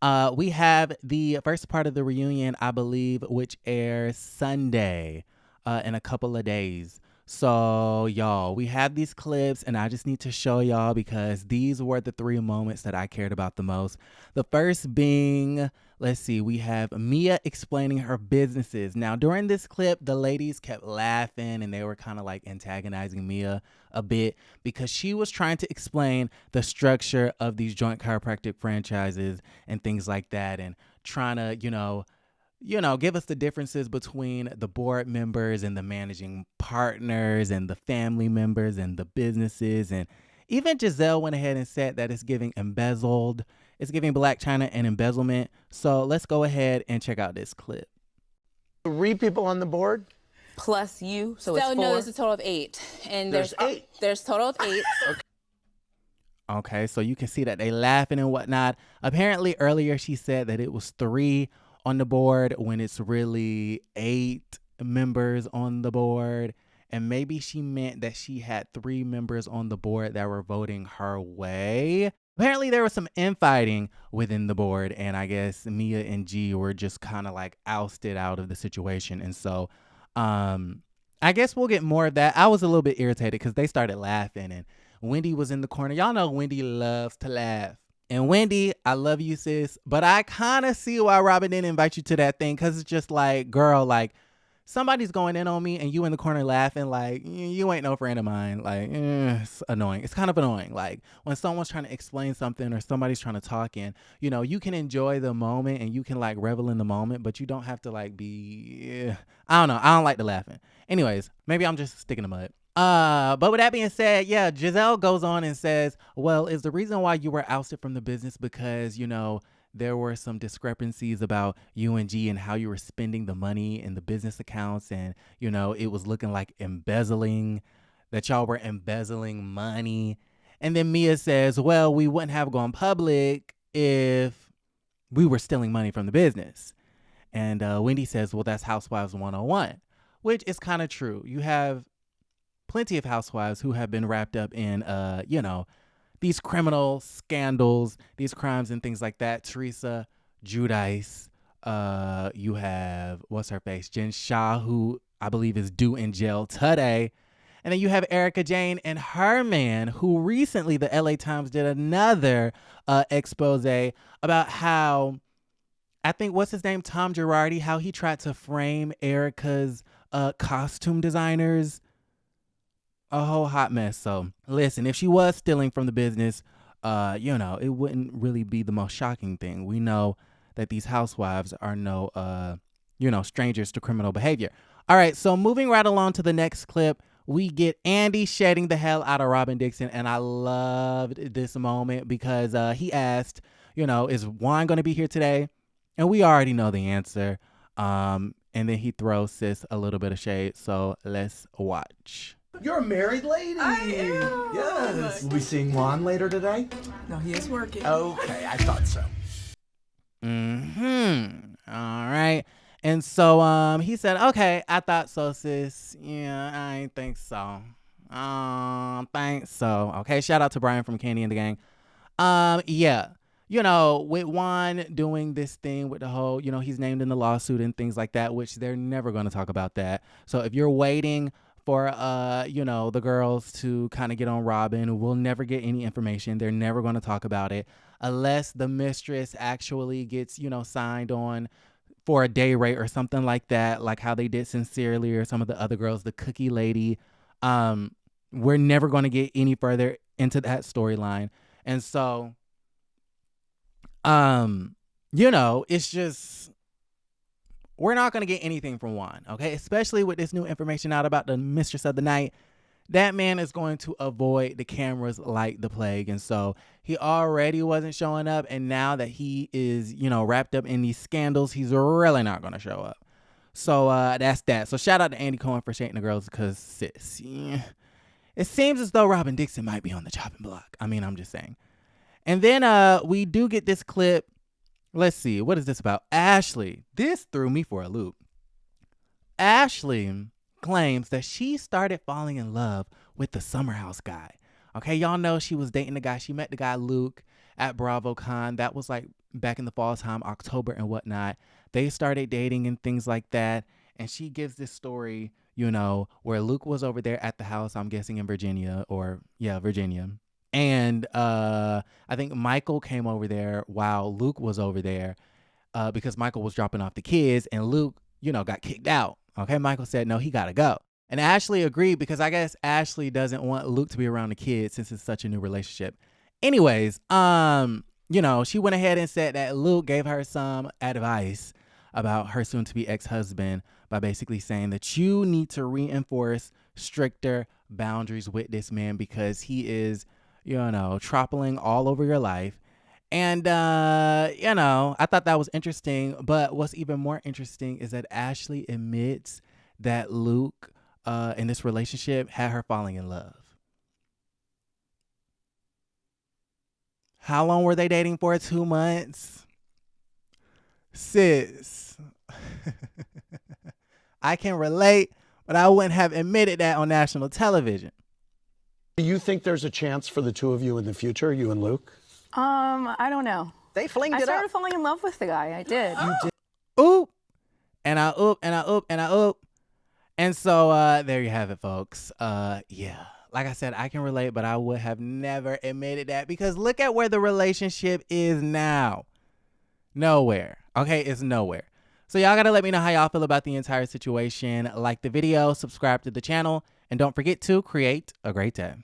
We have the first part of the reunion, I believe, which airs Sunday in a couple of days. So, y'all, we have these clips, and I just need to show y'all because these were the three moments that I cared about the most. The first being, let's see, we have Mia explaining her businesses. Now, during this clip, the ladies kept laughing and they were kind of like antagonizing Mia a bit because she was trying to explain the structure of these joint chiropractic franchises and things like that, and trying to, give us the differences between the board members and the managing partners and the family members and the businesses. And even Gizelle went ahead and said that it's giving embezzled. It's giving Black China and embezzlement. So let's go ahead and check out this clip. 3 people on the board? Plus you, so it's 4. No, there's a total of 8. And there's 8. There's total of 8. Okay, so you can see that they laughing and whatnot. Apparently earlier she said that it was 3 on the board when it's really 8 members on the board. And maybe she meant that she had 3 members on the board that were voting her way. Apparently there was some infighting within the board, and I guess Mia and G were just kind of like ousted out of the situation. And so I guess we'll get more of that. I was a little bit irritated because they started laughing and Wendy was in the corner. Y'all know Wendy loves to laugh. And Wendy, I love you, sis. But I kind of see why Robyn didn't invite you to that thing, because it's just like, girl, like, somebody's going in on me and you in the corner laughing like, you ain't no friend of mine. Like, it's annoying. It's kind of annoying. Like, when someone's trying to explain something or somebody's trying to talk in, you can enjoy the moment and you can, like, revel in the moment, but you don't have to, like, be, I don't know. I don't like the laughing. Anyways, maybe I'm just sticking to mud. But with that being said, yeah, Gizelle goes on and says, well, is the reason why you were ousted from the business because, there were some discrepancies about you and G and how you were spending the money in the business accounts, and, it was looking like embezzling, that y'all were embezzling money. And then Mia says, well, we wouldn't have gone public if we were stealing money from the business. And Wendy says, well, that's Housewives 101, which is kind of true. You have plenty of housewives who have been wrapped up in, these criminal scandals, these crimes and things like that. Teresa Giudice, you have, what's her face? Jen Shah, who I believe is due in jail today. And then you have Erica Jane and her man, who recently the LA Times did another expose about how, I think, what's his name? Tom Girardi, how he tried to frame Erica's costume designers. A whole hot mess. So listen, if she was stealing from the business, it wouldn't really be the most shocking thing. We know that these housewives are no, strangers to criminal behavior. All right, so moving right along to the next clip, we get Andy shedding the hell out of Robyn Dixon, and I loved this moment because he asked, is Juan going to be here today? And we already know the answer. And then he throws sis a little bit of shade. So let's watch. You're a married lady. I am. Yes. We'll be seeing Juan later today? No, he is working. Okay, I thought so. All right. And so he said, okay, I thought so, sis. Yeah, I ain't think so. Thanks so. Okay, shout out to Brian from Candy and the Gang. Yeah. With Juan doing this thing with the whole, he's named in the lawsuit and things like that, which they're never going to talk about that. So if you're waiting for, the girls to kind of get on Robyn, we'll never get any information. They're never going to talk about it unless the mistress actually gets, signed on for a day rate or something like that, like how they did Sincerely or some of the other girls, the Cookie Lady. We're never going to get any further into that storyline. And so, it's just, we're not going to get anything from Juan, okay? Especially with this new information out about the mistress of the night. That man is going to avoid the cameras like the plague. And so he already wasn't showing up. And now that he is, wrapped up in these scandals, he's really not going to show up. So that's that. So shout out to Andy Cohen for shading the girls because, sis, it seems as though Robyn Dixon might be on the chopping block. I mean, I'm just saying. And then we do get this clip. Let's see. What is this about? Ashley. This threw me for a loop. Ashley claims that she started falling in love with the Summer House guy. Okay, y'all know she was dating the guy. She met the guy, Luke, at BravoCon. That was like back in the fall time, October and whatnot. They started dating and things like that. And she gives this story, you know, where Luke was over there at the house, I'm guessing in Virginia, Virginia. And I think Michael came over there while Luke was over there because Michael was dropping off the kids, and Luke, you know, got kicked out. Okay, Michael said, no, he got to go. And Ashley agreed because I guess Ashley doesn't want Luke to be around the kids since it's such a new relationship. Anyways, you know, she went ahead and said that Luke gave her some advice about her soon-to-be ex-husband by basically saying that you need to reinforce stricter boundaries with this man because he is, you know, troppling all over your life. And, you know, I thought that was interesting. But what's even more interesting is that Ashley admits that Luke in this relationship had her falling in love. How long were they dating for? 2 months? Sis, I can relate, but I wouldn't have admitted that on national television. Do you think there's a chance for the two of you in the future, you and Luke? I don't know. They flinged I it started up. falling in love with the guy. I did. You did. Oop, and I oop, and I oop, and I oop. And so there you have it, folks. Yeah, like I said, I can relate, but I would have never admitted that because look at where the relationship is now. Nowhere. Okay, it's nowhere. So y'all gotta let me know how y'all feel about the entire situation. Like the video, subscribe to the channel, and don't forget to create a great day.